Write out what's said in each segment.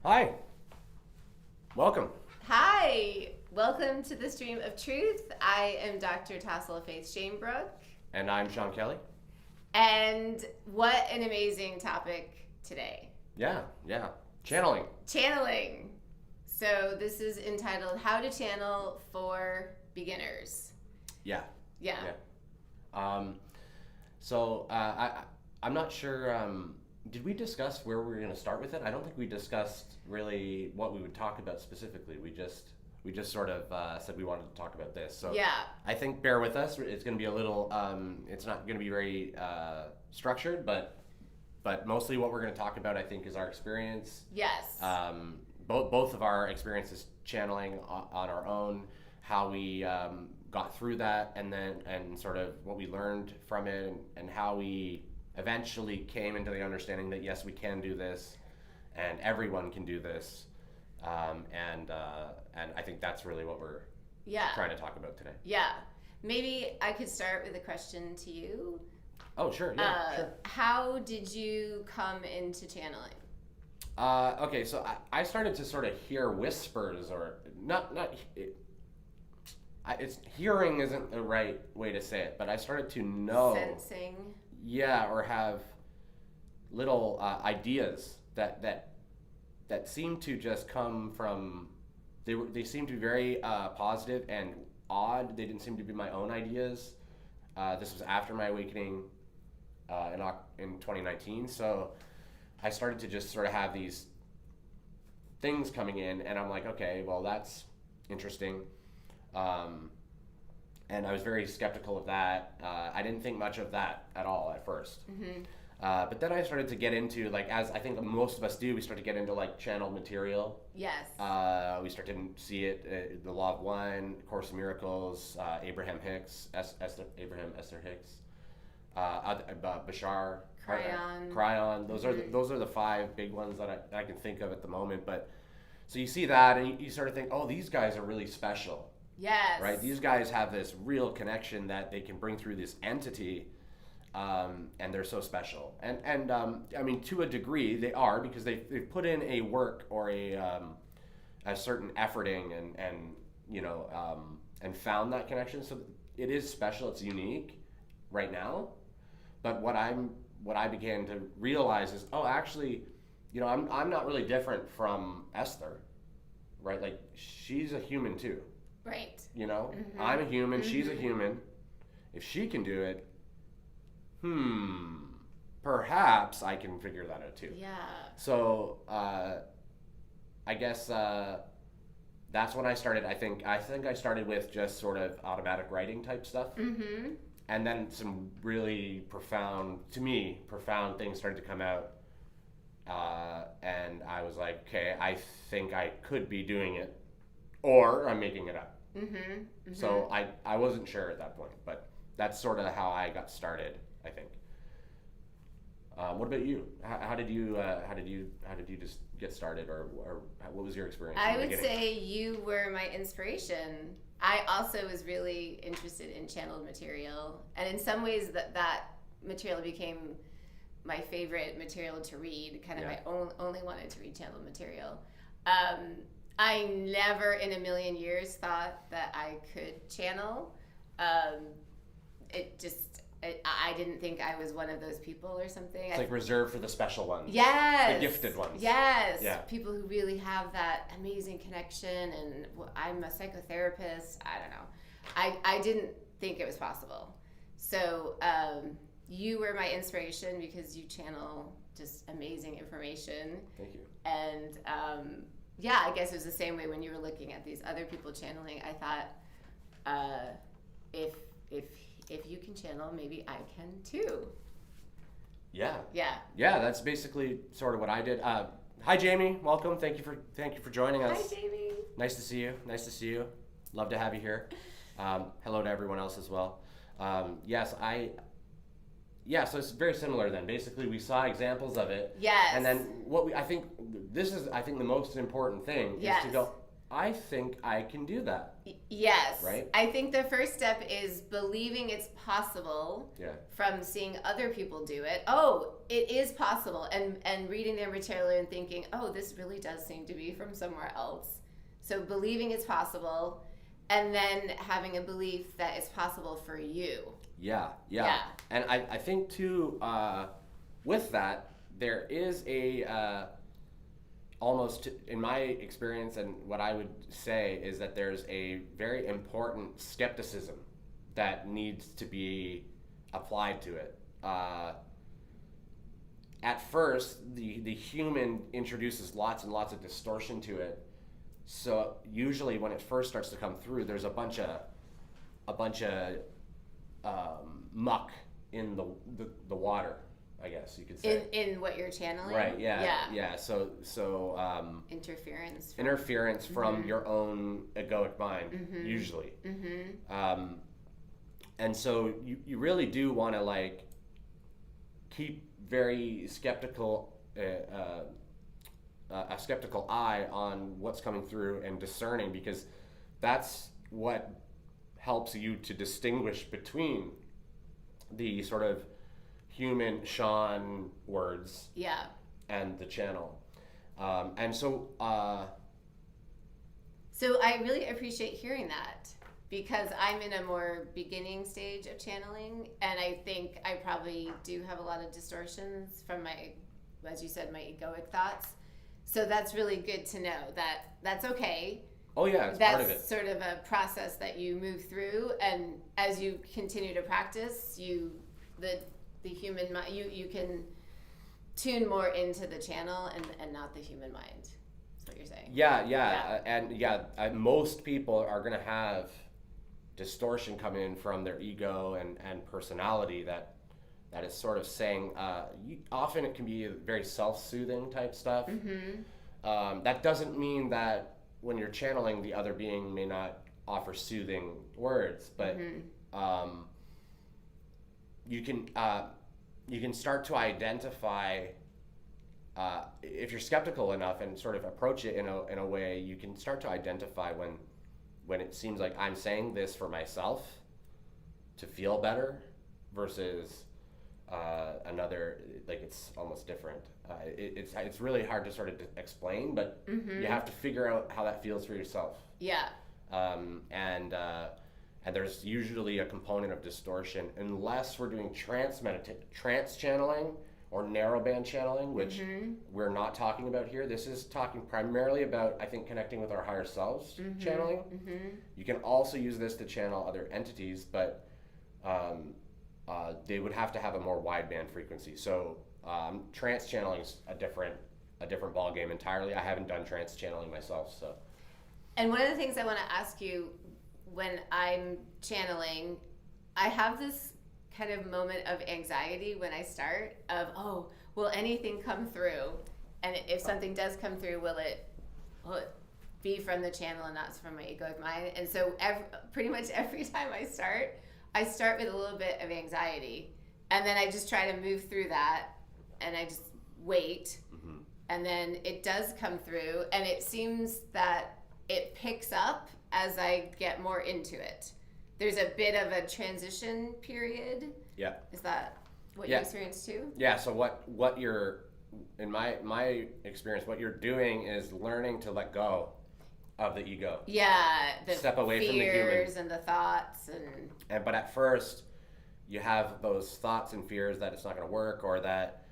Hi. Welcome. Hi, welcome to the Stream of Truth. I am Dr. Tassel Faith Shanebrook. And I'm Sean Kelly. And what an amazing topic today. Yeah. Channeling. Channeling. So this is entitled How to Channel for Beginners. Yeah. Yeah. I'm not sure, did we discuss where we were going to start with it? I don't think we discussed really what we would talk about specifically. We just sort of said we wanted to talk about this. So Yeah. I think bear with us. It's going to be a little, it's not going to be very structured, but mostly what we're going to talk about, I think, is our experience. Yes. Both of our experiences channeling on our own, how we got through that, and sort of what we learned from it, and how we eventually came into the understanding that yes, we can do this, and everyone can do this, and I think that's really what we're trying to talk about today. Yeah. Maybe I could start with a question to you. Oh, sure. Yeah, sure. How did you come into channeling? Okay, so I started to sort of hear whispers, or not. It's hearing isn't the right way to say it, but I started to know, Sensing. yeah, or have little ideas that seem to just come from. They seem to be very positive and odd. They didn't seem to be my own ideas. This was after my awakening in 2019, so I started to just sort of have these things coming in, and I'm like, okay, well, that's interesting. And I was very skeptical of that. I didn't think much of that at all at first. Mm-hmm. But then I started to get into, like, as I think most of us do, we start to get into, like, channeled material. Yes. We start to see it, the Law of One, Course in Miracles, Abraham Hicks, Abraham Esther Hicks, Bashar, Cryon. Those are the five big ones that I can think of at the moment. But so you see that, and you sort of think, oh, these guys are really special. Yes. Right? These guys have this real connection that they can bring through this entity, and they're so special. And I mean, to a degree, they are, because they've put in a work or a certain efforting and found that connection. So it is special. It's unique right now. But what I began to realize is, oh, actually, I'm not really different from Esther, right? Like, she's a human too. Right. Mm-hmm. I'm a human, she's a human. If she can do it, perhaps I can figure that out too. Yeah. So I guess that's when I started. I think I started with just sort of automatic writing type stuff. Mm-hmm. And then some really profound things started to come out. And I was like, okay, I think I could be doing it, or I'm making it up. Mm-hmm. Mm-hmm. So I wasn't sure at that point, but that's sort of how I got started, I think. What about you? How did you just get started, or what was your experience? I would say you were my inspiration. I also was really interested in channeled material, and in some ways that material became my favorite material to read. Kind of I only wanted to read channeled material. I never in a million years thought that I could channel. I didn't think I was one of those people or something. It's like reserved for the special ones. Yes. The gifted ones. Yes. Yeah. People who really have that amazing connection, and I'm a psychotherapist. I don't know. I didn't think it was possible. So you were my inspiration because you channel just amazing information. Thank you. And I guess it was the same way when you were looking at these other people channeling. I thought, if you can channel, maybe I can too. Yeah. Yeah. Yeah, that's basically sort of what I did. Hi, Jamie. Welcome. Thank you for joining us. Hi, Jamie. Nice to see you. Love to have you here. Hello to everyone else as well. So it's very similar then. Basically, we saw examples of it. Yes. And then I think the most important thing is to go, I think I can do that. Yes. Right? I think the first step is believing it's possible from seeing other people do it. Oh, it is possible. And reading their material and thinking, oh, this really does seem to be from somewhere else. So believing it's possible, and then having a belief that it's possible for you. Yeah. And I think too, with that, there is a... almost, in my experience, and what I would say is that there's a very important skepticism that needs to be applied to it. At first, the human introduces lots and lots of distortion to it. So usually, when it first starts to come through, there's a bunch of muck in the water, I guess you could say. In what you're channeling? Right, yeah. So interference from your own egoic mind, usually. And so you really do want to like keep very skeptical, a skeptical eye on what's coming through and discerning, because that's what helps you to distinguish between the sort of human Sean words and the channel. And so I really appreciate hearing that, because I'm in a more beginning stage of channeling, and I think I probably do have a lot of distortions from my, as you said, my egoic thoughts. So that's really good to know that that's okay. Oh yeah, it's part of it. That's sort of a process that you move through, and as you continue to practice, the human mind, you can tune more into the channel and not the human mind. That's what you're saying. And most people are going to have distortion come in from their ego and personality that is sort of saying, often it can be very self-soothing type stuff. That doesn't mean that when you're channeling, the other being may not offer soothing words, but you can start to identify, if you're skeptical enough and sort of approach it in a way, you can start to identify when it seems like I'm saying this for myself to feel better versus another, like it's almost different. It's really hard to sort of explain, but you have to figure out how that feels for yourself. And there's usually a component of distortion, unless we're doing trance channeling or narrowband channeling, which we're not talking about here. This is talking primarily about, I think, connecting with our higher selves channeling. You can also use this to channel other entities, but they would have to have a more wideband frequency. So trance channeling is a different ball game entirely. I haven't done trance channeling myself, so. And one of the things I want to ask you, when I'm channeling, I have this kind of moment of anxiety when I start of, oh, will anything come through? And if something does come through, will it be from the channel and not from my egoic mind? And so pretty much every time I start with a little bit of anxiety, and then I just try to move through that, and I just wait, and then it does come through, and it seems that it picks up as I get more into it. There's a bit of a transition period. Yeah. Is that what you experience too? Yeah. So what you're, in my experience, what you're doing is learning to let go of the ego. Yeah. The step away from the human. Fears and the thoughts and. But at first, you have those thoughts and fears that it's not going to work, or that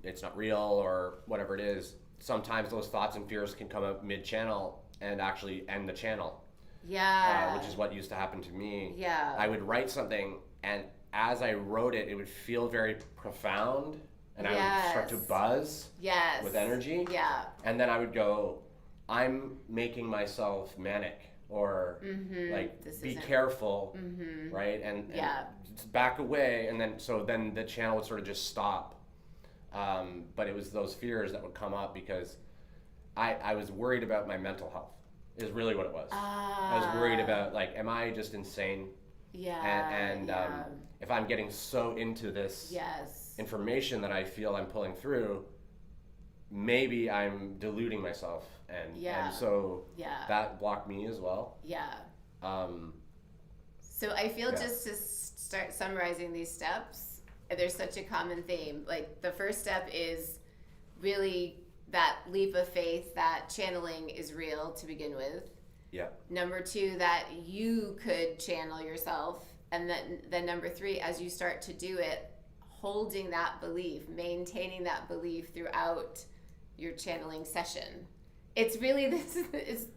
it's not real, or whatever it is. Sometimes those thoughts and fears can come up mid-channel and actually end the channel. Yeah. Which is what used to happen to me. Yeah. I would write something, and as I wrote it, it would feel very profound, and I would start to buzz with energy. Yeah. And then I would go, I'm making myself manic, or be careful, right? And back away, and then the channel would sort of just stop. But it was those fears that would come up because I was worried about my mental health, is really what it was. I was worried about, like, am I just insane? And if I'm getting so into this information that I feel I'm pulling through, maybe I'm deluding myself, and so that blocked me as well. Yeah. Um, So I feel Yeah. just to start summarizing these steps, there's such a common theme. Like the first step is really that leap of faith that channeling is real to begin with. yeah, Number two, that you could channel yourself. And then number three, as you start to do it, holding that belief, maintaining that belief throughout your channeling session. It's really this is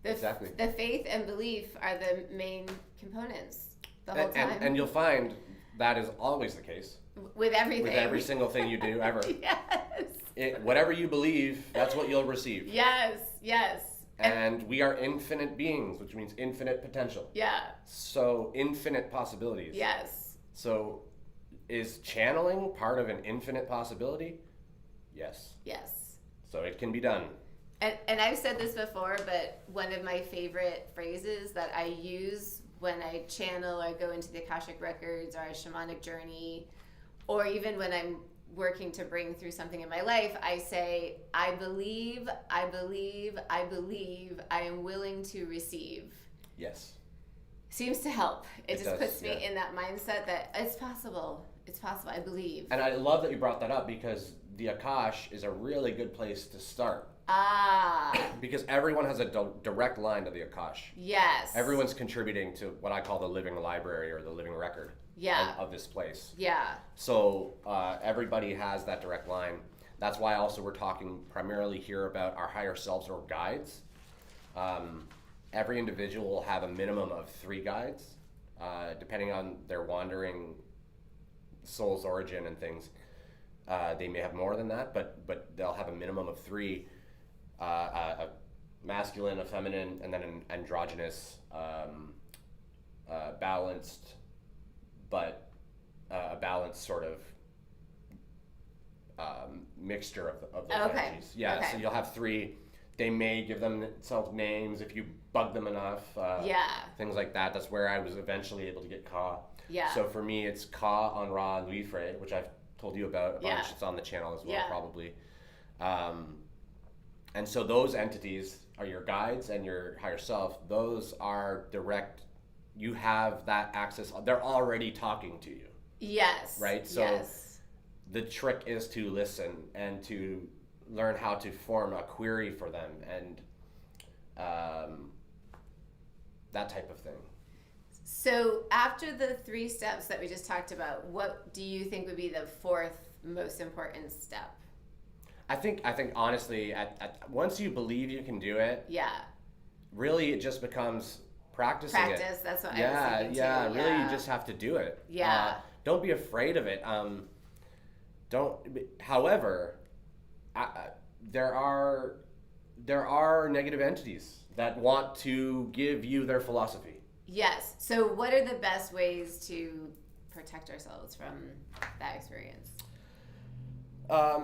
exactly. the faith and belief are the main components the whole time. And you'll find that is always the case with everything. with every single thing you do ever. Yes. Whatever you believe, that's what you'll receive. Yes. Yes. And we are infinite beings, which means infinite potential. Yeah. So infinite possibilities. Yes. So is channeling part of an infinite possibility? Yes. Yes. So it can be done. And I've said this before, but one of my favorite phrases that I use when I channel or go into the Akashic Records or a shamanic journey, or even when I'm working to bring through something in my life, I say, I believe, I believe, I believe, I am willing to receive. Yes. Seems to help. It just does, puts me yeah. in that mindset that it's possible. It's possible. I believe. And I love that you brought that up, because the Akash is a really good place to start. Ah. Because everyone has a direct line to the Akash. Yes. Everyone's contributing to what I call the living library or the living record of this place. Yeah. So everybody has that direct line. That's why also we're talking primarily here about our higher selves or guides. Every individual will have a minimum of 3 guides, depending on their wandering soul's origin and things. They may have more than that, but they'll have a minimum of 3. A masculine, a feminine, and then an androgynous, balanced, but a balanced sort of mixture of those energies. Yeah, Okay. so you'll have 3. They may give themselves names if you bug them enough. Things like that. That's where I was eventually able to get Ka. Yeah. So for me, it's Ka, Anra, and Luifre, which I've told you about a bunch. Yeah. It's on the channel as well, probably. And so those entities are your guides and your higher self. Those are direct. You have that access. They're already talking to you. Yes. Right? So the trick is to listen and to learn how to form a query for them and that type of thing. So after the 3 steps that we just talked about, what do you think would be the 4th most important step? I think honestly, once you believe you can do it, really it just becomes practicing it. That's what I was thinking too. Really you just have to do it. Don't be afraid of it. However, there are negative entities that want to give you their philosophy. Yes. So what are the best ways to protect ourselves from that experience?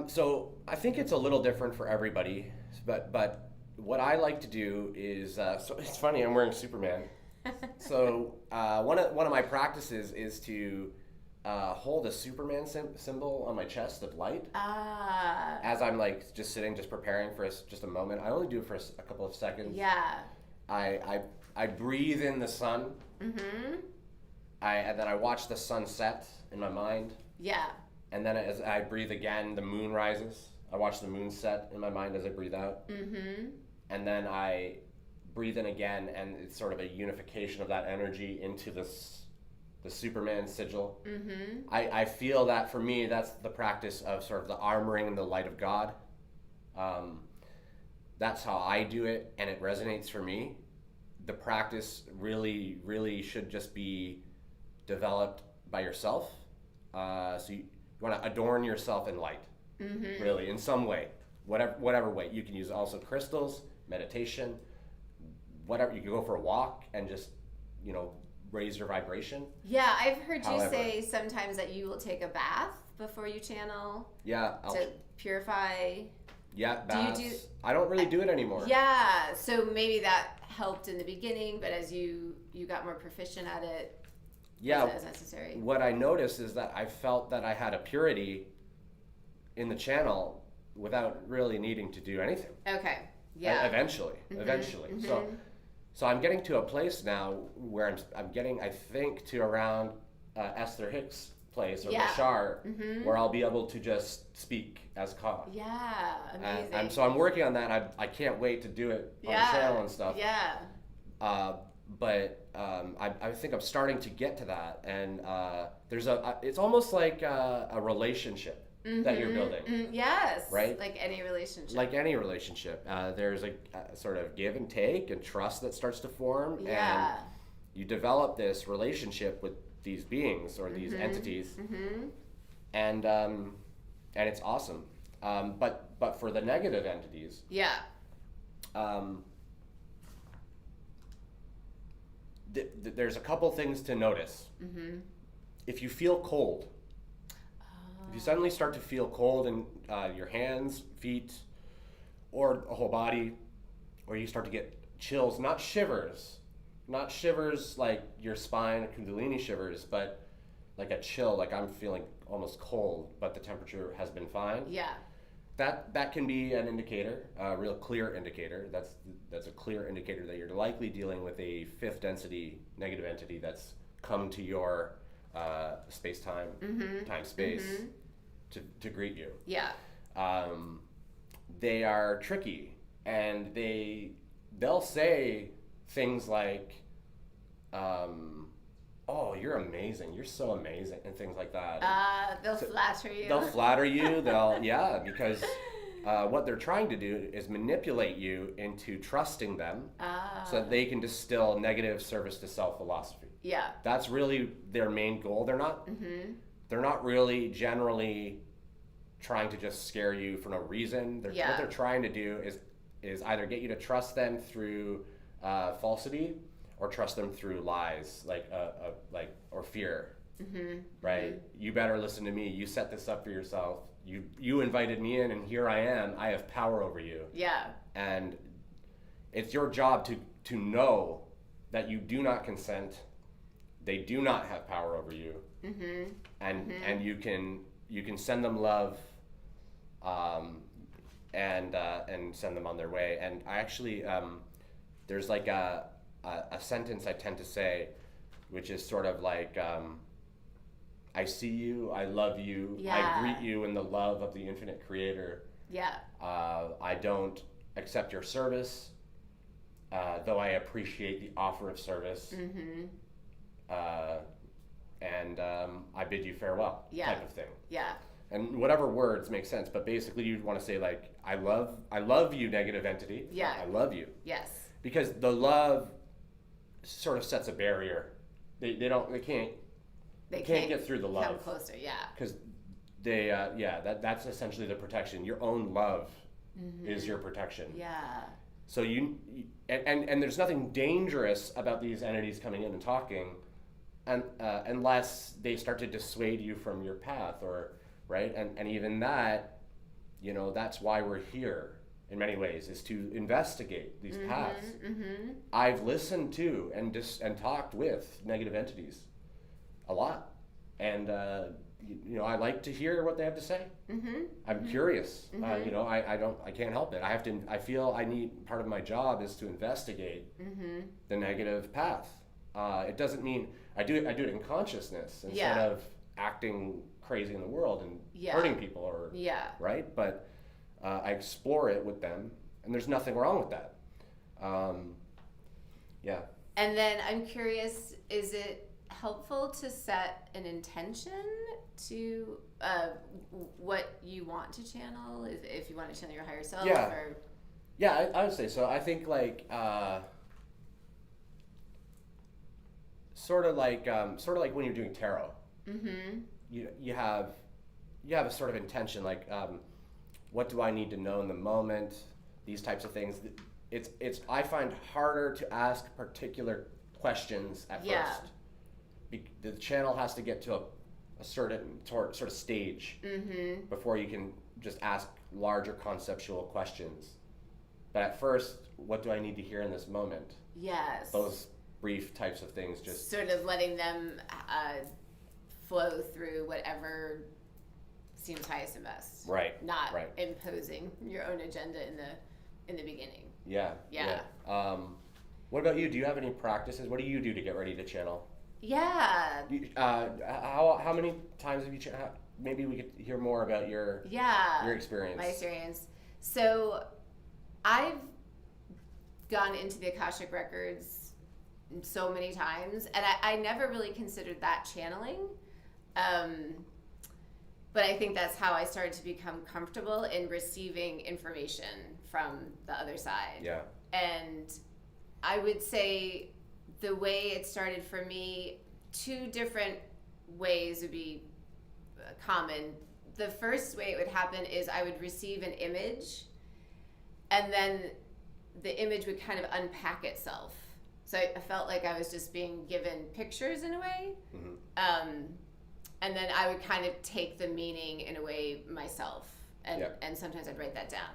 So I think it's a little different for everybody, but what I like to do is so it's funny, I'm wearing Superman. So one of my practices is to hold a Superman symbol on my chest of light as I'm like just sitting, just preparing for just a moment. I only do it for a couple of seconds. I breathe in the sun. And then I watch the sun set in my mind. And then as I breathe again, the moon rises. I watch the moon set in my mind as I breathe out. And then I breathe in again, and it's sort of a unification of that energy into the Superman sigil. I feel that for me, that's the practice of sort of the armoring and the light of God. That's how I do it, and it resonates for me. The practice really, really should just be developed by yourself. So you want to adorn yourself in light, really, in some way, whatever way. You can use also crystals, meditation, whatever. You can go for a walk and just, raise your vibration. I've heard you say sometimes that you will take a bath before you channel. To purify. Baths. I don't really do it anymore. So maybe that helped in the beginning, but as you got more proficient at it, as necessary. What I noticed is that I felt that I had a purity in the channel without really needing to do anything. Okay. Yeah. Eventually. So I'm getting to a place now where I'm getting, I think, to around Esther Hicks' place or Bashar, where I'll be able to just speak as Ka. Yeah, amazing. And so I'm working on that. I can't wait to do it on the channel and stuff. Yeah. But I think I'm starting to get to that, and it's almost like a relationship that you're building. Yes. Right? Like any relationship. Like any relationship. There's a sort of give and take and trust that starts to form. Yeah. And you develop this relationship with these beings or these entities. And it's awesome. But for the negative entities. Yeah. There's a couple things to notice. If you feel cold, if you suddenly start to feel cold in your hands, feet, or a whole body, or you start to get chills, not shivers like your spine, Kundalini shivers, but like a chill, like I'm feeling almost cold, but the temperature has been fine. Yeah. That can be an indicator, a real clear indicator. That's a clear indicator that you're likely dealing with a fifth density negative entity that's come to your space-time, time-space to greet you. Yeah. They are tricky, and they'll say things like, oh, you're amazing, you're so amazing, and things like that. They'll flatter you. They'll flatter you, because what they're trying to do is manipulate you into trusting them so that they can distill negative service to self philosophy. Yeah. That's really their main goal. They're not really generally trying to just scare you for no reason. What they're trying to do is either get you to trust them through falsity or trust them through lies, or fear. Right? You better listen to me. You set this up for yourself. You invited me in, and here I am. I have power over you. Yeah. And it's your job to know that you do not consent. They do not have power over you. And you can send them love, and send them on their way. And I actually there's like a sentence I tend to say, which is sort of like, I see you, I love you, I greet you in the love of the infinite creator. Yeah. I don't accept your service, though I appreciate the offer of service. And I bid you farewell, type of thing. Yeah. And whatever words make sense, but basically you'd want to say like, I love you, negative entity. Yeah. I love you. Yes. Because the love sort of sets a barrier. They can't get through the love. Come closer, yeah. Because that's essentially the protection. Your own love is your protection. Yeah. So and there's nothing dangerous about these entities coming in and talking, and unless they start to dissuade you from your path, or right, and even that, that's why we're here. In many ways, is to investigate these paths. I've listened to and talked with negative entities a lot, and I like to hear what they have to say. I'm curious. I can't help it. I feel part of my job is to investigate the negative path. It doesn't mean I do it in consciousness instead of acting crazy in the world and hurting people right, but. I explore it with them, and there's nothing wrong with that. And then I'm curious, is it helpful to set an intention to what you want to channel? If you want to channel your higher self? Yeah, I would say so. I think sort of like when you're doing tarot. You have a sort of intention, like. What do I need to know in the moment? These types of things. I find harder to ask particular questions at first. The channel has to get to a certain sort of stage before you can just ask larger conceptual questions. But at first, what do I need to hear in this moment? Yes. Those brief types of things, just sort of letting them flow through whatever seems highest and best. Right. Not right. imposing your own agenda in the beginning. Yeah. What about you? Do you have any practices? What do you do to get ready to channel? Yeah. How many times have you maybe we could hear more about your experience. My experience. So I've gone into the Akashic Records so many times, and I never really considered that channeling. But I think that's how I started to become comfortable in receiving information from the other side. Yeah. And I would say the way it started for me, 2 different ways would be common. The first way it would happen is I would receive an image, and then the image would kind of unpack itself. So I felt like I was just being given pictures in a way. Mm-hmm. And then I would kind of take the meaning in a way myself, and sometimes I'd write that down.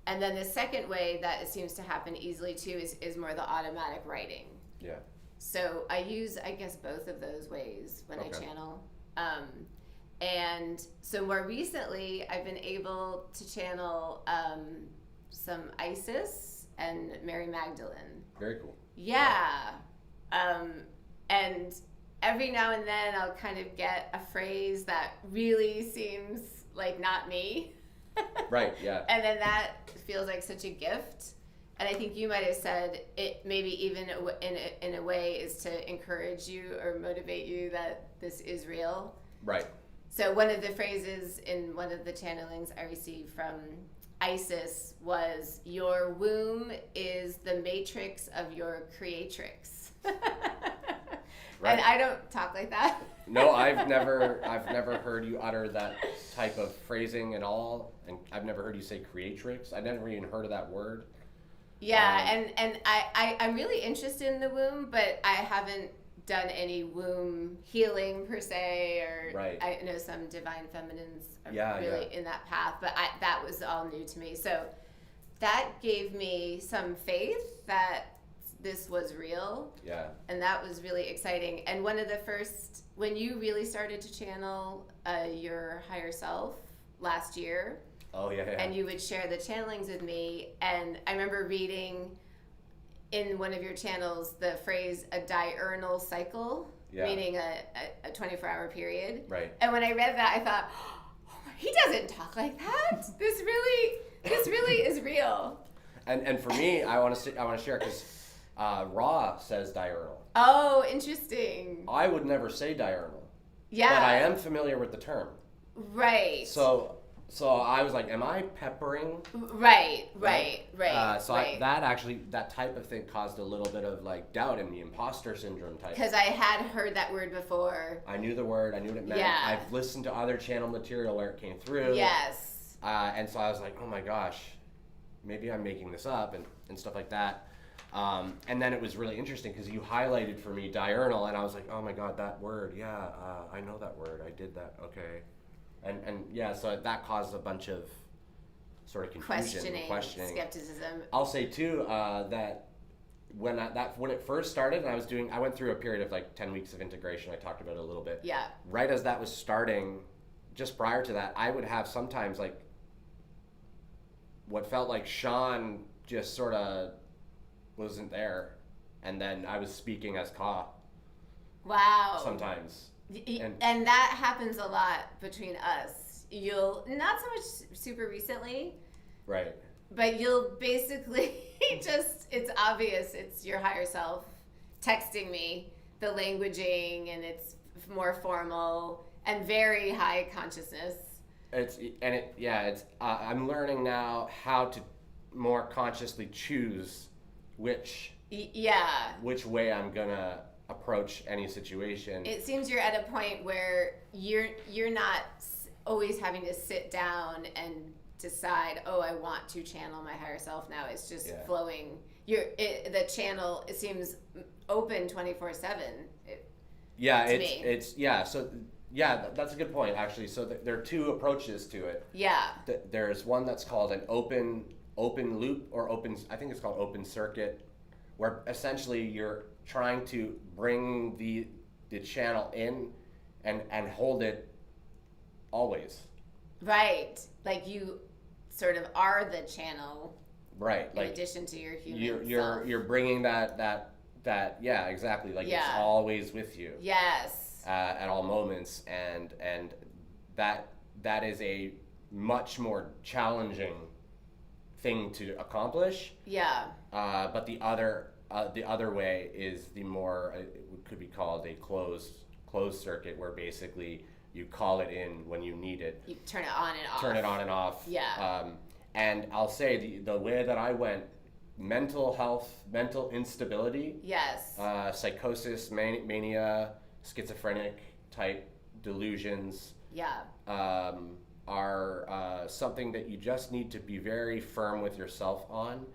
And then the second way that it seems to happen easily too is more the automatic writing. Yeah. So I use, I guess, both of those ways when I channel. And so more recently, I've been able to channel some Isis and Mary Magdalene. Very cool. Yeah. And every now and then I'll kind of get a phrase that really seems like not me. Right, yeah. And then that feels like such a gift. And I think you might have said it maybe even in a way is to encourage you or motivate you that this is real. Right. So one of the phrases in one of the channelings I received from Isis was, "Your womb is the matrix of your creatrix." Right. And I don't talk like that. No, I've never heard you utter that type of phrasing at all, and I've never heard you say creatrix. I've never even heard of that word. Yeah, and I'm really interested in the womb, but I haven't done any womb healing per se, or right. I know some divine feminines are really in that path, but that was all new to me. So that gave me some faith that this was real. Yeah. And that was really exciting. And one of the first, when you really started to channel your higher self last year. Oh, yeah. And you would share the channelings with me. And I remember reading in one of your channels the phrase a diurnal cycle, meaning a 24-hour period. Right. And when I read that, I thought, oh, he doesn't talk like that. This really is real. And for me, I want to share because Ra says diurnal. Oh, interesting. I would never say diurnal. Yeah. But I am familiar with the term. Right. So I was like, am I peppering? Right. That type of thing caused a little bit of like doubt in me, imposter syndrome type. Because I had heard that word before. I knew the word. I knew what it meant. Yeah. I've listened to other channel material where it came through. Yes. And so I was like, oh my gosh, maybe I'm making this up and stuff like that. And then it was really interesting because you highlighted for me diurnal, and I was like, oh my god, that word. Yeah, I know that word. I did that. Okay. And yeah, so that caused a bunch of sort of confusion, questioning, skepticism. I'll say too that when it first started, and I went through a period of like 10 weeks of integration. I talked about it a little bit. Yeah. Right as that was starting, just prior to that, I would have sometimes like what felt like Sean just sort of wasn't there, and then I was speaking as Ka. Wow. Sometimes. And that happens a lot between us. You'll, not so much super recently. Right. But you'll basically it's obvious it's your higher self texting me, the languaging, and it's more formal and very high consciousness. I'm learning now how to more consciously choose which way I'm gonna approach any situation. It seems you're at a point where you're not always having to sit down and decide, oh, I want to channel my higher self now. It's just flowing. The channel, it seems open 24/7. That's a good point actually. So there are 2 approaches to it. Yeah. There's one that's called an open loop, or I think it's called open circuit, where essentially you're trying to bring the channel in and hold it always. Right. Like you sort of are the channel. Right. In like addition to your human self. you're bringing that yeah, exactly. Like it's always with you. Yes. At all moments, and that is a much more challenging thing to accomplish. Yeah. But the other way is the more it could be called a closed circuit, where basically you call it in when you need it. You turn it on and off. Turn it on and off. Yeah. And I'll say the way that I went, mental health, mental instability. Yes. Psychosis, mania, schizophrenic type delusions. Yeah. Are something that you just need to be very firm with yourself on.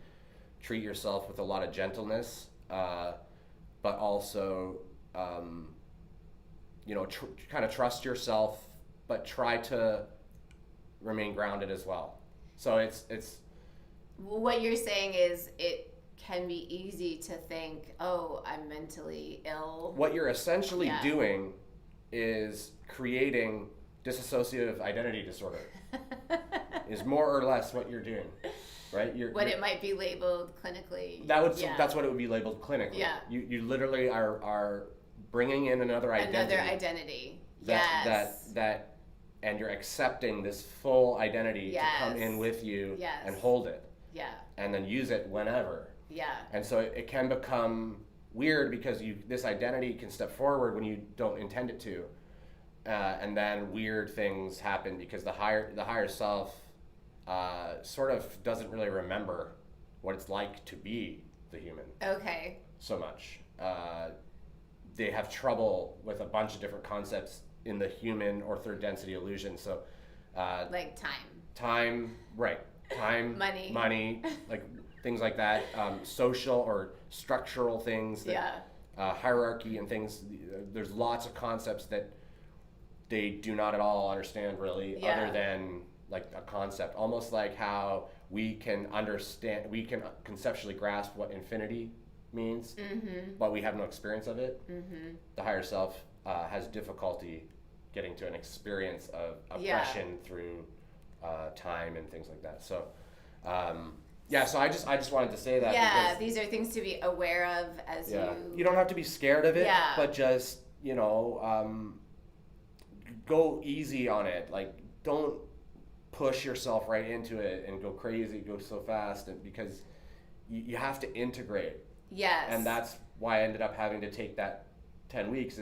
Treat yourself with a lot of gentleness, but also, kind of trust yourself, but try to remain grounded as well. So it's. What you're saying is it can be easy to think, oh, I'm mentally ill. What you're essentially doing is creating dissociative identity disorder. Is more or less what you're doing, right? It might be labeled clinically. That's what it would be labeled clinically. Yeah. You literally are bringing in another identity. Another identity. That and you're accepting this full identity to come in with you and hold it. Yeah. And then use it whenever. Yeah. And so it can become weird because this identity can step forward when you don't intend it to. And then weird things happen because the higher self sort of doesn't really remember what it's like to be the human. Okay. So much. They have trouble with a bunch of different concepts in the human or third density illusion. So, like time. Time, right? Time, money, like things like that. Social or structural things. Hierarchy and things. There's lots of concepts that they do not at all understand really, other than like a concept. Almost like how we can conceptually grasp what infinity means, but we have no experience of it. The higher self has difficulty getting to an experience of oppression through time and things like that. So, so I just wanted to say that. Yeah, these are things to be aware of as you. You don't have to be scared of it, but just go easy on it. Like, don't push yourself right into it and go crazy, go so fast, and because you have to integrate. Yes. And that's why I ended up having to take that 10 weeks.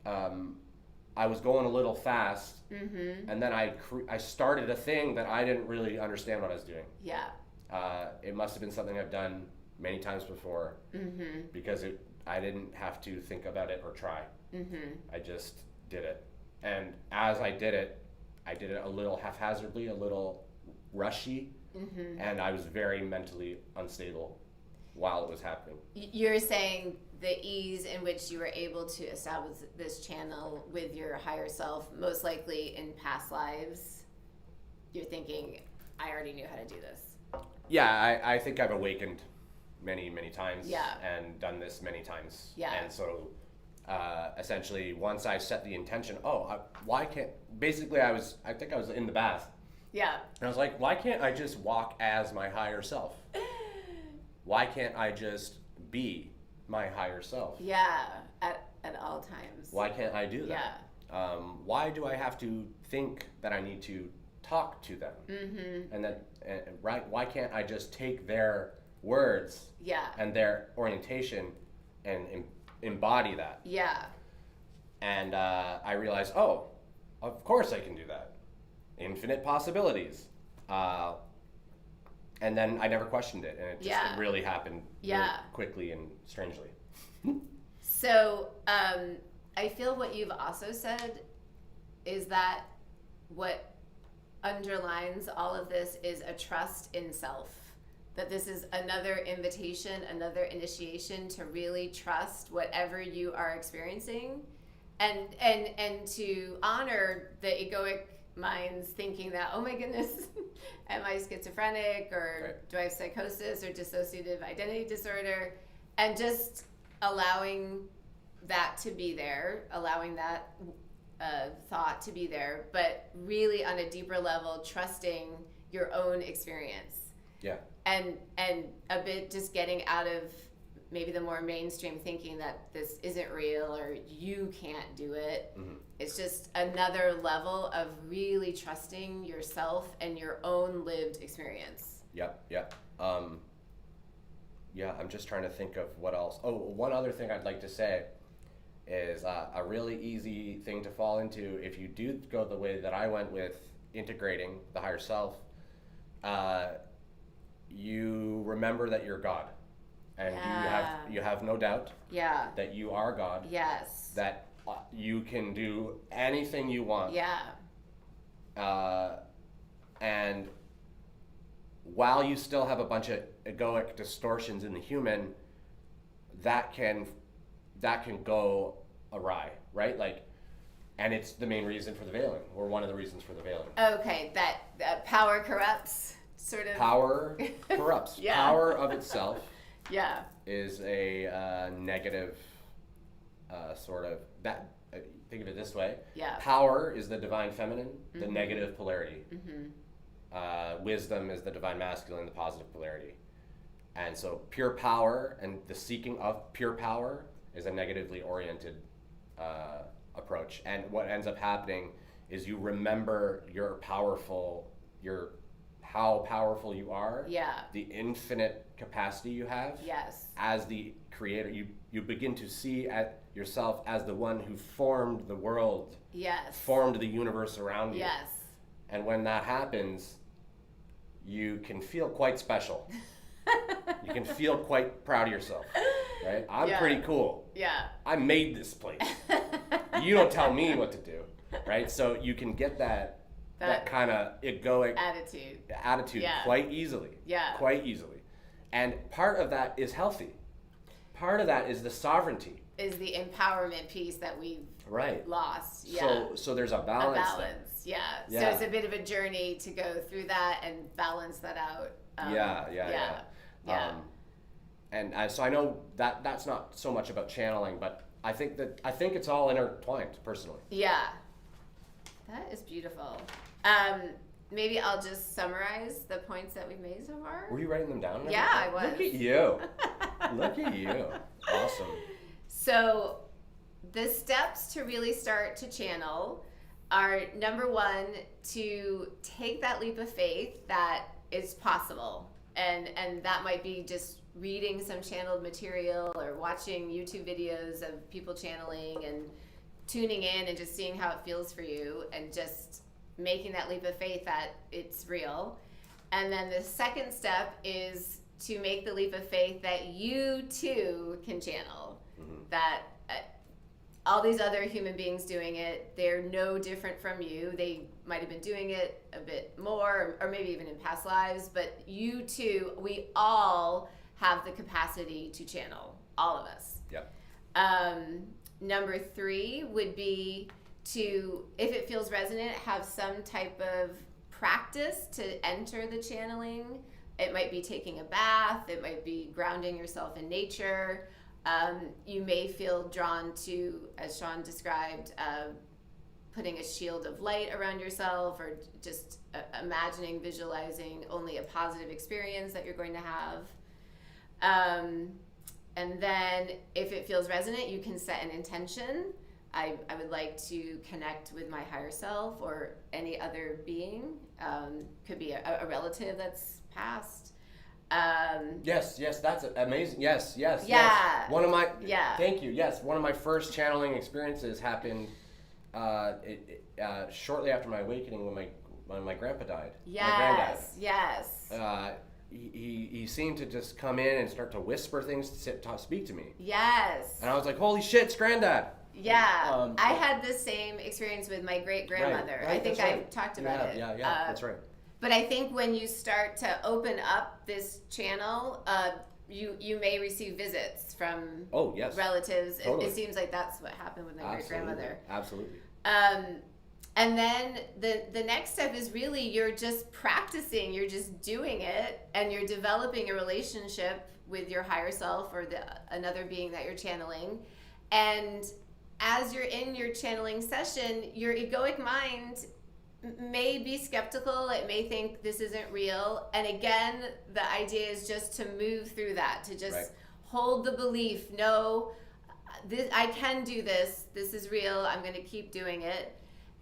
I was going a little fast, and then I started a thing that I didn't really understand what I was doing. Yeah. It must have been something I've done many times before, because I didn't have to think about it or try. I just did it. And as I did it a little haphazardly, a little rushy, and I was very mentally unstable while it was happening. You're saying the ease in which you were able to establish this channel with your higher self, most likely in past lives, you're thinking, I already knew how to do this. Yeah, I think I've awakened many, many times and done this many times. Yeah. And so essentially, once I set the intention, basically I think I was in the bath. Yeah. And I was like, why can't I just walk as my higher self? Why can't I just be my higher self? Yeah, at all times. Why can't I do that? Yeah. Why do I have to think that I need to talk to them? And why can't I just take their words and their orientation and embody that? Yeah. And I realized, of course I can do that. Infinite possibilities. And then I never questioned it, and it really happened really quickly and strangely. So I feel what you've also said is that what underlines all of this is a trust in self. That this is another invitation, another initiation to really trust whatever you are experiencing, and to honor the egoic mind's thinking that, oh my goodness, am I schizophrenic, or do I have psychosis or dissociative identity disorder, and just allowing that to be there, allowing that thought to be there, but really on a deeper level, trusting your own experience. Yeah. And a bit just getting out of maybe the more mainstream thinking that this isn't real or you can't do it. Mm-hmm. It's just another level of really trusting yourself and your own lived experience. Yep. Yeah, I'm just trying to think of what else. Oh, one other thing I'd like to say is a really easy thing to fall into if you do go the way that I went with integrating the higher self. You remember that you're God, and you have no doubt that you are God. Yes. That you can do anything you want. Yeah. And while you still have a bunch of egoic distortions in the human, that can go awry, right? Like, and it's the main reason for the veiling, or one of the reasons for the veiling. Okay, that power corrupts, sort of. Power corrupts. Yeah. Power of itself Yeah. is a negative sort of that. Think of it this way. Yeah. Power is the divine feminine, Mm-hmm. the negative polarity. Mm-hmm. Wisdom is the divine masculine, the positive polarity. And so pure power and the seeking of pure power is a negatively oriented approach. And what ends up happening is you remember how powerful you are, Yeah. the infinite capacity you have. Yes. As the creator, you begin to see at yourself as the one who formed the world, Yes. formed the universe around you. Yes. And when that happens, you can feel quite special. You can feel quite proud of yourself, right? I'm Yeah. pretty cool. Yeah. I made this place. You don't tell me what to do, right? So you can get that kind of egoic attitude Yeah. quite easily. Yeah. Quite easily. And part of that is healthy. Part of that is the sovereignty. Is the empowerment piece that we've Right. lost. Yeah. So there's a balance. A balance. Yeah. So Yeah. it's a bit of a journey to go through that and balance that out. Yeah. And so I know that that's not so much about channeling, but I think it's all intertwined personally. Yeah. That is beautiful. Maybe I'll just summarize the points that we've made so far. Were you writing them down? Yeah, I was. Look at you. Look at you. Awesome. So the steps to really start to channel are, number one, to take that leap of faith that it's possible. And that might be just reading some channeled material or watching YouTube videos of people channeling and tuning in and just seeing how it feels for you and just making that leap of faith that it's real. And then the second step is to make the leap of faith that you too can channel. Mm-hmm. That all these other human beings doing it, they're no different from you. They might have been doing it a bit more or maybe even in past lives, but you too, we all have the capacity to channel, all of us. Yep. Number 3 would be to, if it feels resonant, have some type of practice to enter the channeling. It might be taking a bath, it might be grounding yourself in nature. You may feel drawn to, as Sean described, putting a shield of light around yourself, or just imagining, visualizing only a positive experience that you're going to have. And then if it feels resonant, you can set an intention. I would like to connect with my higher self or any other being. Could be a relative that's passed. Yes, that's amazing. Yes. Yeah. One of my Yeah. Thank you. Yes, one of my first channeling experiences happened shortly after my awakening when my grandpa died. Yes. My Yes. granddad. He seemed to just come in and start to whisper things to speak to me. Yes. And I was like, holy shit, it's granddad. Yeah. I had the same experience with my great grandmother. Right, I think that's I right. talked about it. Yeah, that's right. But I think when you start to open up this channel, you may receive visits from relatives. Totally. It seems like that's what happened with my great grandmother. Absolutely. And then the next step is really you're just practicing, you're just doing it, and you're developing a relationship with your higher self or another being that you're channeling. And as you're in your channeling session, your egoic mind may be skeptical. It may think this isn't real. And again, the idea is just to move through that, to just hold the belief, no, I can do this. This is real. I'm going to keep doing it.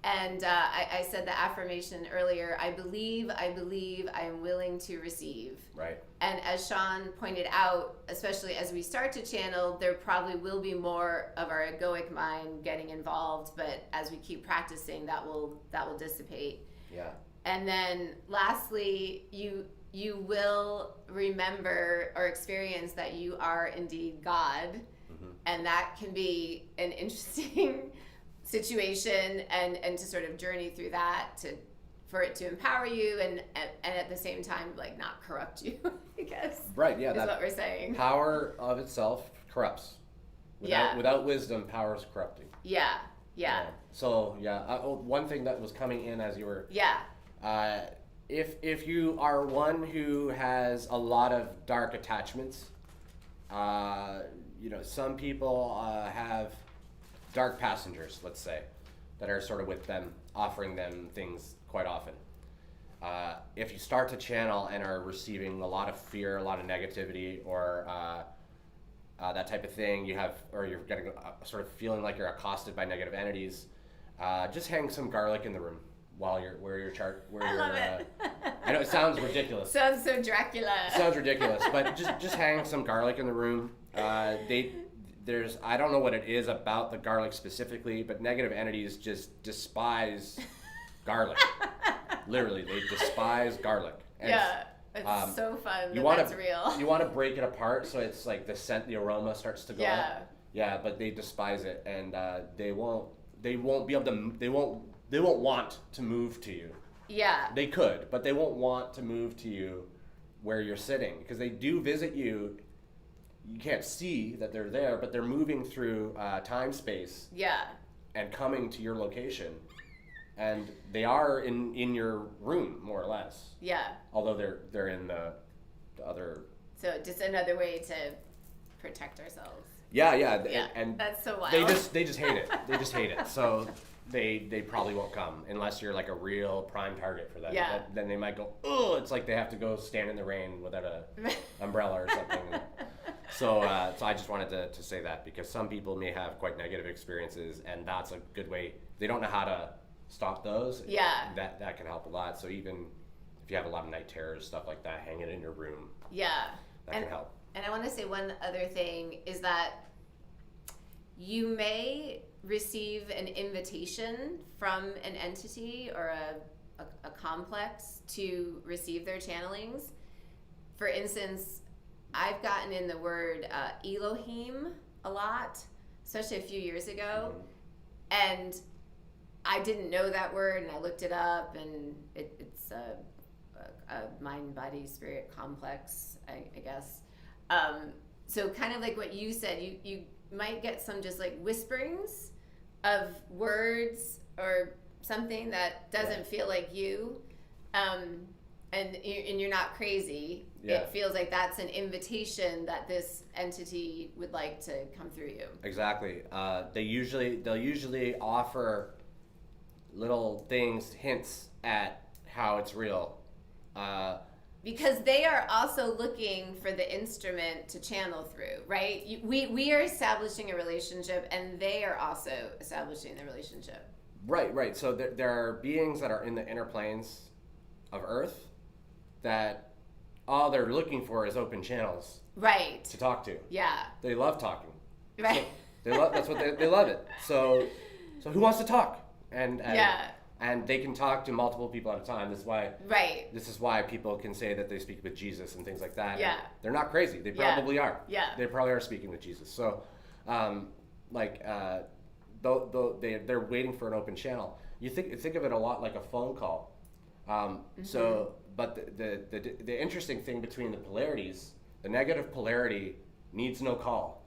And I said the affirmation earlier, I believe, I am willing to receive. Right. And as Sean pointed out, especially as we start to channel, there probably will be more of our egoic mind getting involved, but as we keep practicing, that will dissipate. Yeah. And then lastly, you will remember or experience that you are indeed God. Mm-hmm. And that can be an interesting situation, and to sort of journey through that, for it to empower you and at the same time like not corrupt you, I guess. Right, yeah. That's what we're saying. Power of itself corrupts. Without wisdom, power is corrupting. Yeah. So one thing that was coming in as you were. Yeah. If you are one who has a lot of dark attachments, some people have dark passengers, let's say, that are sort of with them, offering them things quite often. If you start to channel and are receiving a lot of fear, a lot of negativity, or that type of thing, you're getting sort of feeling like you're accosted by negative entities, just hang some garlic in the room while you're I love it. I know it sounds ridiculous. Sounds so Dracula. Sounds ridiculous, but just hang some garlic in the room. I don't know what it is about the garlic specifically, but negative entities just despise garlic. Literally, they despise garlic. And it's so fun that's real. You want to break it apart so it's like the scent, the aroma starts to go up. Yeah, but they despise it, and they won't want to move to you. Yeah. They could, but they won't want to move to you where you're sitting, because they do visit you. You can't see that they're there, but they're moving through time space. Yeah. And coming to your location, and they are in your room more or less. Yeah. Although they're in the other. So just another way to protect ourselves. Yeah. And that's so wild. They just hate it. They just hate it. So they probably won't come unless you're like a real prime target for them. Yeah. Then they might go, oh, it's like they have to go stand in the rain without a umbrella or something. So I just wanted to say that, because some people may have quite negative experiences, and that's a good way. They don't know how to stop those. Yeah. That can help a lot. So even if you have a lot of night terrors, stuff like that, hang it in your room. Yeah. That can help. And I want to say one other thing is that you may receive an invitation from an entity or a complex to receive their channelings. For instance, I've gotten in the word Elohim a lot, especially a few years ago. Mm-hmm. And I didn't know that word, and I looked it up, and it's a mind, body, spirit complex, I guess. So kind of like what you said, you might get some just like whisperings of words or something that doesn't feel like you. And you're not crazy. Yeah. It feels like that's an invitation that this entity would like to come through you. Exactly. They'll usually offer little things, hints at how it's real. Because they are also looking for the instrument to channel through, right? We are establishing a relationship, and they are also establishing the relationship. Right. So there are beings that are in the inner planes of Earth that all they're looking for is open channels. Right. To talk to. Yeah. They love talking. Right. So that's what they love it. So who wants to talk? And they can talk to multiple people at a time. This is why people can say that they speak with Jesus and things like that. Yeah. And they're not crazy. They probably are. Yeah. They probably are speaking with Jesus. So, they're waiting for an open channel. You think of it a lot like a phone call. Mm-hmm. But the interesting thing between the polarities, the negative polarity needs no call.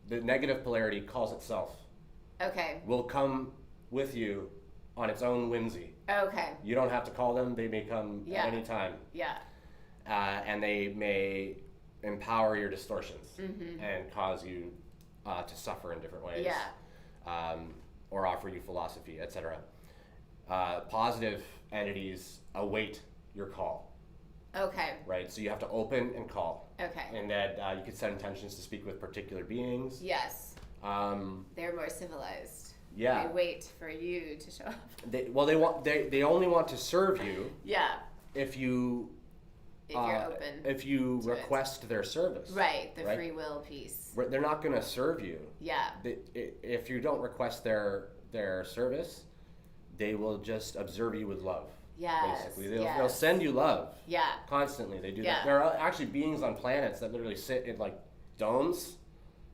The negative polarity calls itself. Okay. Will come with you on its own whimsy. Okay. You don't have to call them. They may come at any time. Yeah. And they may empower your distortions and cause you to suffer in different ways. or offer you philosophy, etc. Positive entities await your call. Okay. Right, so you have to open and call. Okay. And that you can set intentions to speak with particular beings. Yes. They're more civilized. Yeah. They wait for you to show up. They only want to serve you. Yeah. If you're open. If you request their service. Right, the free will piece. They're not going to serve you. Yeah. If you don't request their service, they will just observe you with love. Yes. Basically, they'll send you love. Yeah. Constantly, they do Yeah. that. There are actually beings on planets that literally sit in like domes,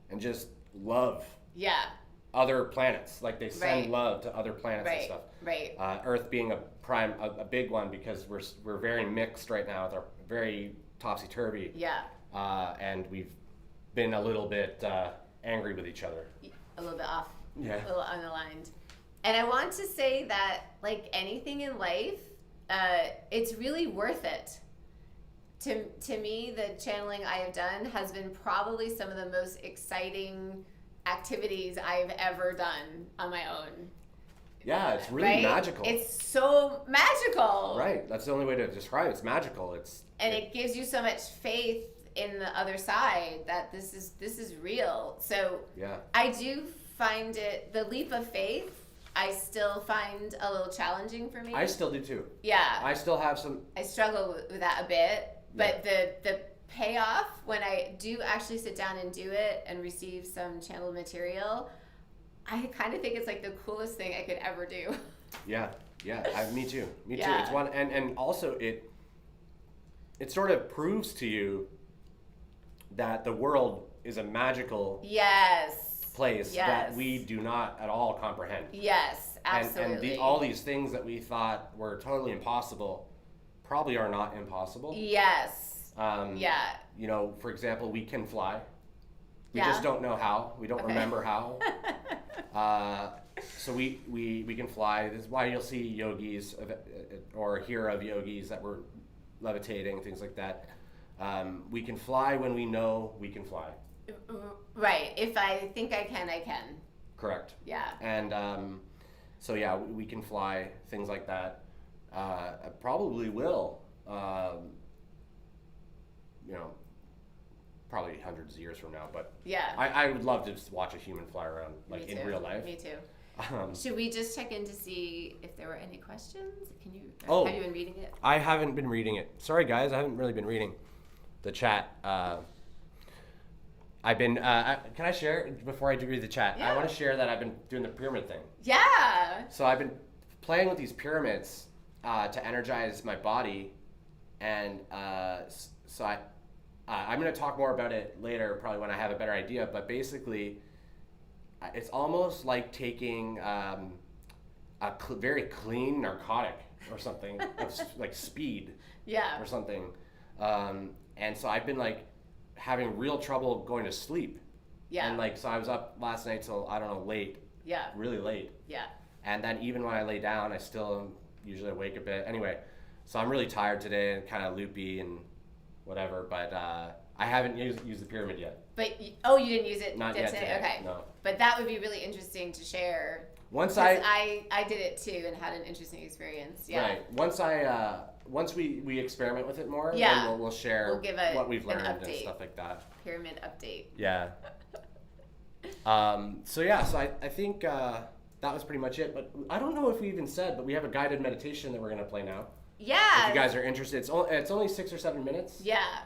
and just love. Yeah. Other planets, like they send love to other planets and stuff. Right. Earth being a big one because we're very mixed right now. They're very topsy turvy. Yeah. And we've been a little bit angry with each other. A little bit off. Yeah. A little unaligned. And I want to say that, like anything in life, it's really worth it. To me, the channeling I have done has been probably some of the most exciting activities I've ever done on my own. Yeah, it's really magical. It's so magical. Right. That's the only way to describe it. It's magical. It gives you so much faith in the other side that this is real. So yeah. I do find the leap of faith, I still find a little challenging for me. I still do too. Yeah. I still have some. I struggle with that a bit, but the payoff when I do actually sit down and do it and receive some channeled material, I kind of think it's like the coolest thing I could ever do. Yeah. Me too. Me too. Yeah. It's one, and also it sort of proves to you that the world is a magical place that we do not at all comprehend. Yes, absolutely. And all these things that we thought were totally impossible probably are not impossible. Yes. You know, for example, we can fly. We just don't know how. We don't remember how. So we can fly. This is why you'll see yogis or hear of yogis that were levitating, things like that. We can fly when we know we can fly. Right. If I think I can, I can. Correct. Yeah. And so yeah, we can fly, things like that. I probably will. You know, probably hundreds of years from now, but yeah, I would love to just watch a human fly around like in real life. Me too. Should we just check in to see if there were any questions? Have you been reading it? I haven't been reading it. Sorry guys, I haven't really been reading the chat. I've been, can I share before I do read the chat? Yeah. I want to share that I've been doing the pyramid thing. Yeah. So I've been playing with these pyramids to energize my body, and so I'm going to talk more about it later, probably when I have a better idea, but basically it's almost like taking very clean narcotic or something, like speed or something. And so I've been like having real trouble going to sleep. Yeah. And like, so I was up last night till, I don't know, late. Yeah. Really late. Yeah. And then even when I lay down, I still am usually awake a bit. Anyway, so I'm really tired today and kind of loopy and whatever, but I haven't used the pyramid yet. But, you didn't use it Not yet today. Okay. No. But that would be really interesting to share. Once I did it too and had an interesting experience. Yeah. Right. Once we experiment with it more, then we'll share what we've learned and stuff like that. Pyramid update. Yeah. So I think that was pretty much it. But I don't know if we even said, but we have a guided meditation that we're gonna play now. Yeah. If you guys are interested, it's only 6 or 7 minutes. Yeah.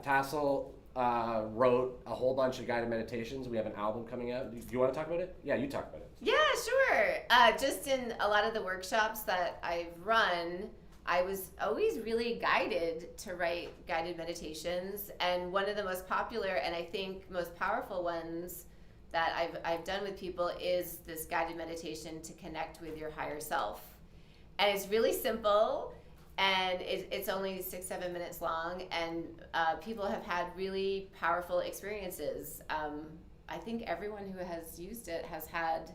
Tassel wrote a whole bunch of guided meditations. We have an album coming out. Do you want to talk about it? Yeah, you talk about it. Yeah, sure. Just in a lot of the workshops that I've run, I was always really guided to write guided meditations. And one of the most popular and I think most powerful ones that I've done with people is this guided meditation to connect with your higher self. And it's really simple. And it's only 6-7 minutes long, and people have had really powerful experiences. I think everyone who has used it has had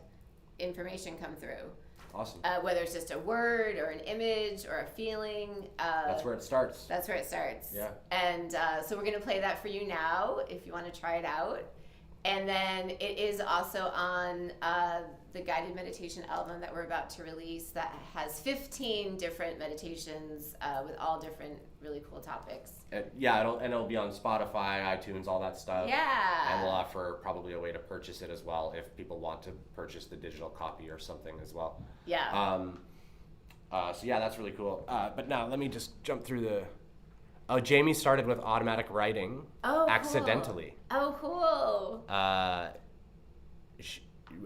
information come through. Awesome. Whether it's just a word or an image or a feeling. That's where it starts. That's where it starts. Yeah. And so we're going to play that for you now if you want to try it out. And then it is also on the guided meditation album that we're about to release that has 15 different meditations with all different really cool topics. It'll be on Spotify, iTunes, all that stuff. Yeah. And we'll offer probably a way to purchase it as well if people want to purchase the digital copy or something as well. Yeah. So yeah, that's really cool. But now let me just jump through the... Oh, Jamie started with automatic writing accidentally. Oh, cool.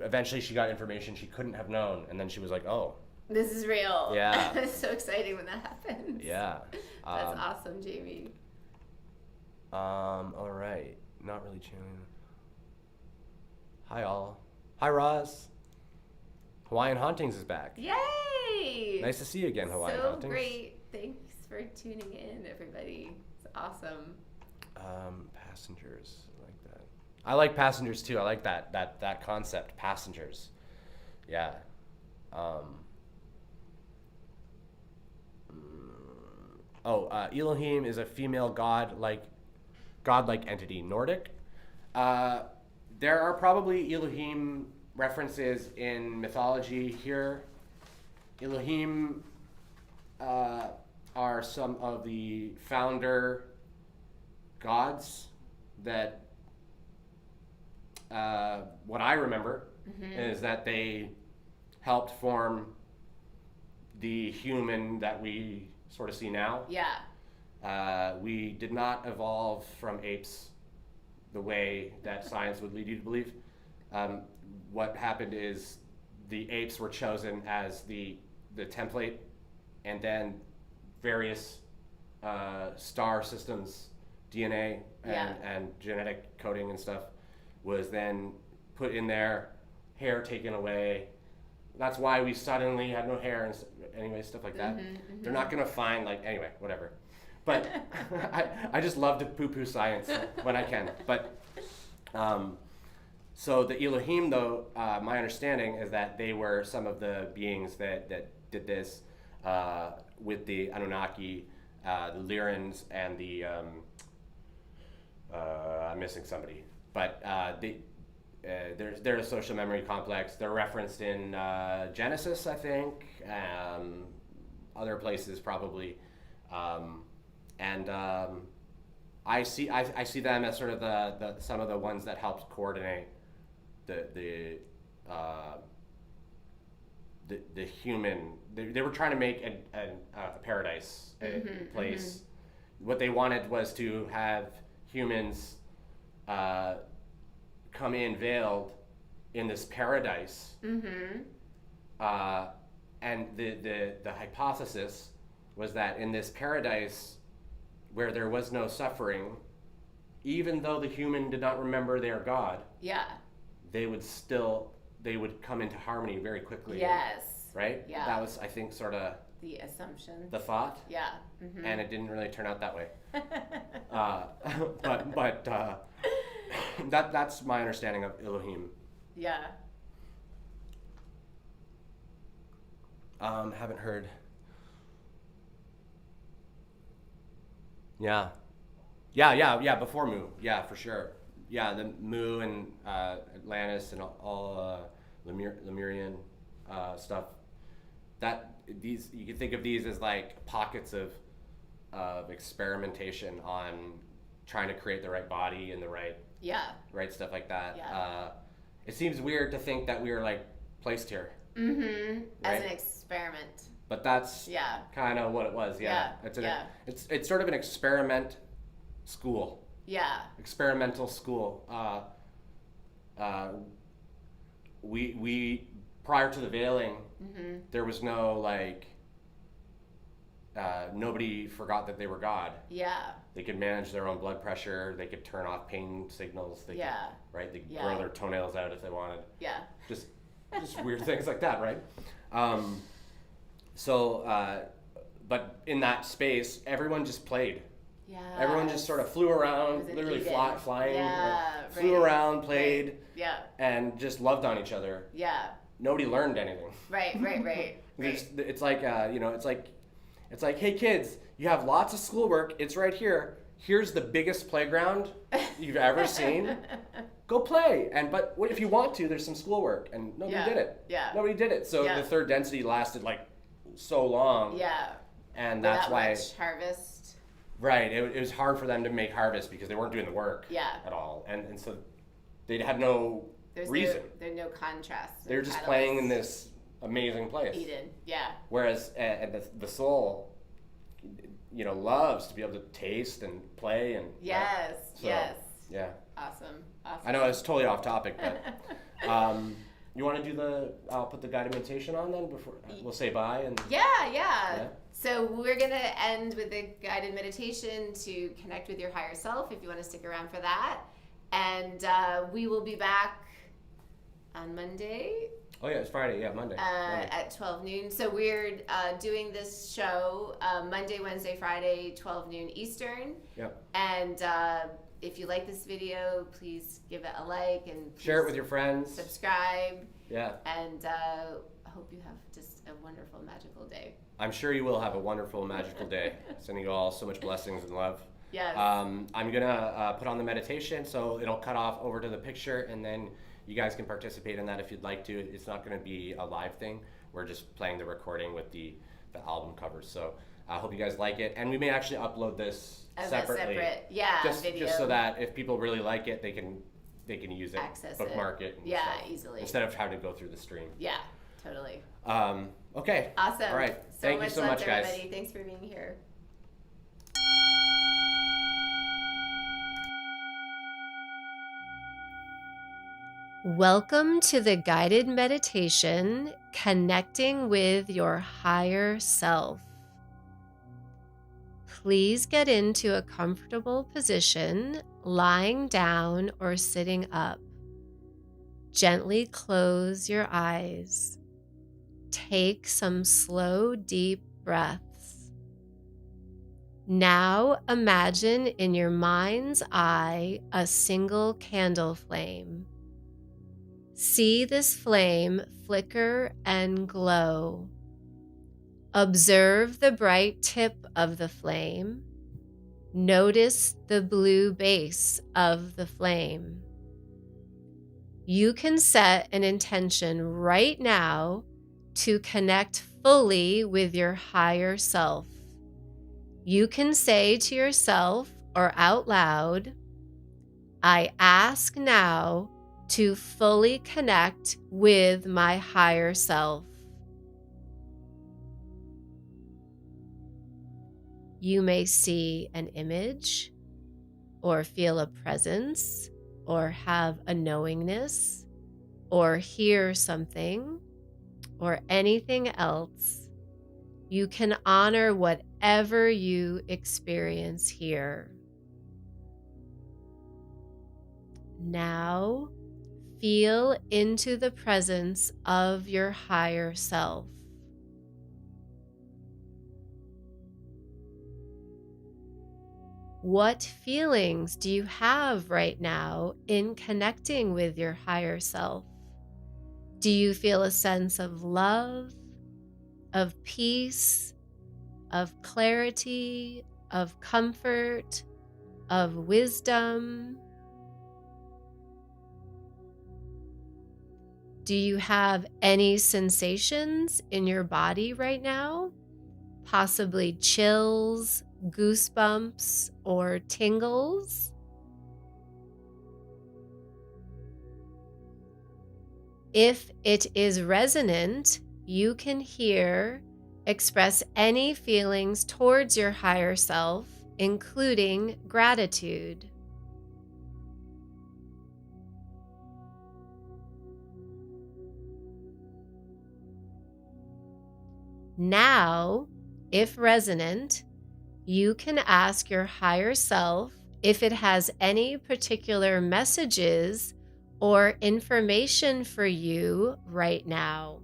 Eventually she got information she couldn't have known, and then she was like, oh. This is real. Yeah. It's so exciting when that happens. Yeah. That's awesome, Jamie. All right. Not really channeling. Hi, all. Hi, Roz. Hawaiian Hauntings is back. Yay! Nice to see you again, Hawaiian Hauntings. So great. Thanks for tuning in, everybody. It's awesome. Passengers. I like that. I like passengers, too. I like that concept, passengers. Yeah. Elohim is a female godlike entity. Nordic. There are probably Elohim references in mythology here. Elohim are some of the founder gods that what I remember is that they helped form the human that we sort of see now. Yeah. We did not evolve from apes the way that science would lead you to believe. What happened is the apes were chosen as the template, and then various star systems, DNA and genetic coding and stuff was then put in there, hair taken away. That's why we suddenly had no hair and anyway, stuff like that. They're not gonna find anyway, whatever. But I just love to poo-poo science when I can. But so the Elohim, though, my understanding is that they were some of the beings that did this with the Anunnaki, the Lyrans, and the I'm missing somebody. But they're a social memory complex. They're referenced in Genesis, I think, other places probably. I see them as sort of the some of the ones that helped coordinate the human. They were trying to make a paradise place. What they wanted was to have humans come in veiled in this paradise. And the hypothesis was that in this paradise where there was no suffering, even though the human did not remember their God, they would come into harmony very quickly. Yes. Right? Yeah. That was, I think, sort of the assumption. The thought. Yeah. And it didn't really turn out that way. That's my understanding of Elohim. Yeah. Haven't heard. Yeah. Before Mu. Yeah, for sure. Yeah, the Mu and Atlantis and all Lemurian stuff. You can think of these as like pockets of experimentation on trying to create the right body and the right stuff like that. Yeah. It seems weird to think that we were like placed here. Right? As an experiment. But that's kind of what it was. Yeah. It's sort of an experiment school. Yeah. Experimental school. We prior to the veiling, there was no nobody forgot that they were God. Yeah. They could manage their own blood pressure. They could turn off pain signals. They could grow their toenails out if they wanted. Yeah. Just weird things like that, right? But in that space, everyone just played. Yeah. Everyone just sort of flew around, literally flying. Flew around, played. Yeah. And just loved on each other. Yeah. Nobody learned anything. Right. It's like, it's like, hey kids, you have lots of schoolwork. It's right here. Here's the biggest playground you've ever seen. go play. But what if you want to? There's some schoolwork, and nobody did it. Yeah. Nobody did it. So the third density lasted like so long. Yeah. And that's why much harvest. Right. It was hard for them to make harvest because they weren't doing the work. At all, and so they had no reason. There's no contrast. They were just playing in this amazing place. Eden. Yeah. Whereas the soul, loves to be able to taste and play and. Yes. Yes. Yeah. Awesome. I know it's totally off topic, but you want to do I'll put the guided meditation on then before we'll say bye and. Yeah. So we're gonna end with the guided meditation to connect with your higher self. If you want to stick around for that, and we will be back on Monday. Oh yeah, it's Friday. Yeah, Monday. At 12 noon. So we're doing this show Monday, Wednesday, Friday, 12 noon Eastern. Yep. And if you like this video, please give it a like and share it with your friends. Subscribe. Yeah. And I hope you have just a wonderful, magical day. I'm sure you will have a wonderful, magical day. Sending you all so much blessings and love. Yes. I'm gonna put on the meditation, so it'll cut off over to the picture, and then you guys can participate in that if you'd like to. It's not going to be a live thing. We're just playing the recording with the album covers. So I hope you guys like it, and we may actually upload this separately. Video. Just so that if people really like it, they can use it, access bookmark it, and stuff, easily, instead of having to go through the stream. Yeah, totally. Okay. Awesome. All right. Thank you so much, guys. Everybody. Thanks for being here. Welcome to the guided meditation, connecting with your higher self. Please get into a comfortable position, lying down or sitting up. Gently close your eyes. Take some slow, deep breaths. Now imagine in your mind's eye a single candle flame. See this flame flicker and glow. Observe the bright tip of the flame. Notice the blue base of the flame. You can set an intention right now to connect fully with your higher self. You can say to yourself or out loud, I ask now to fully connect with my higher self. You may see an image, or feel a presence, or have a knowingness, or hear something, or anything else. You can honor whatever you experience here. Now, feel into the presence of your higher self. What feelings do you have right now in connecting with your higher self? Do you feel a sense of love, of peace, of clarity, of comfort, of wisdom? Do you have any sensations in your body right now? Possibly chills, goosebumps, or tingles? If it is resonant, you can express any feelings towards your higher self, including gratitude. Now, if resonant, you can ask your higher self if it has any particular messages or information for you right now.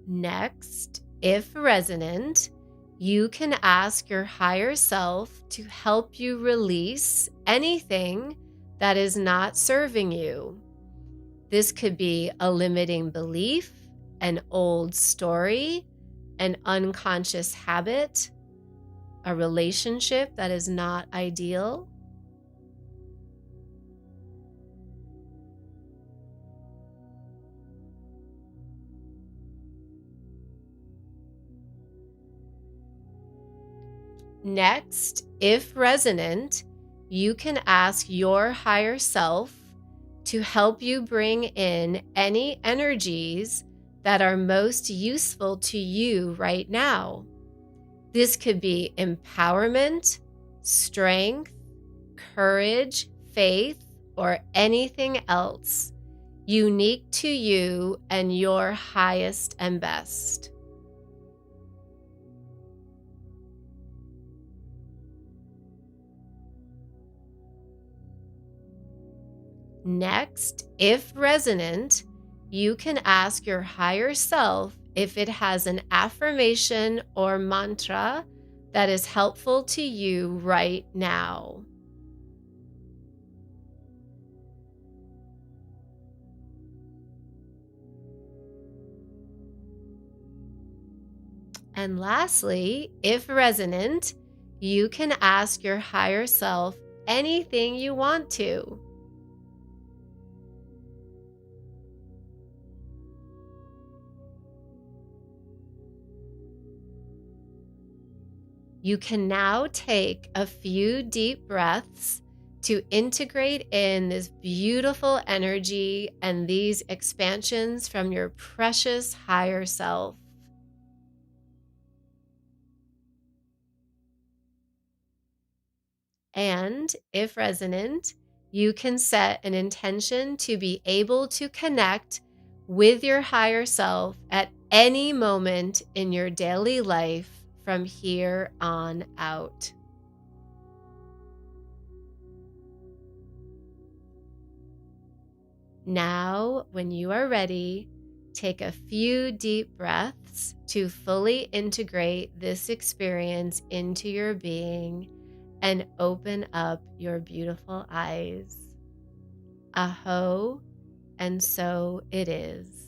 Next, if resonant, you can ask your higher self to help you release anything that is not serving you. This could be a limiting belief, an old story, an unconscious habit, a relationship that is not ideal. Next, if resonant, you can ask your higher self to help you bring in any energies that are most useful to you right now. This could be empowerment, strength, courage, faith, or anything else unique to you and your highest and best. Next, if resonant, you can ask your higher self if it has an affirmation or mantra that is helpful to you right now. And lastly, if resonant, you can ask your higher self anything you want to. You can now take a few deep breaths to integrate in this beautiful energy and these expansions from your precious higher self. And if resonant, you can set an intention to be able to connect with your higher self at any moment in your daily life from here on out. Now, when you are ready, take a few deep breaths to fully integrate this experience into your being and open up your beautiful eyes. Aho, and so it is.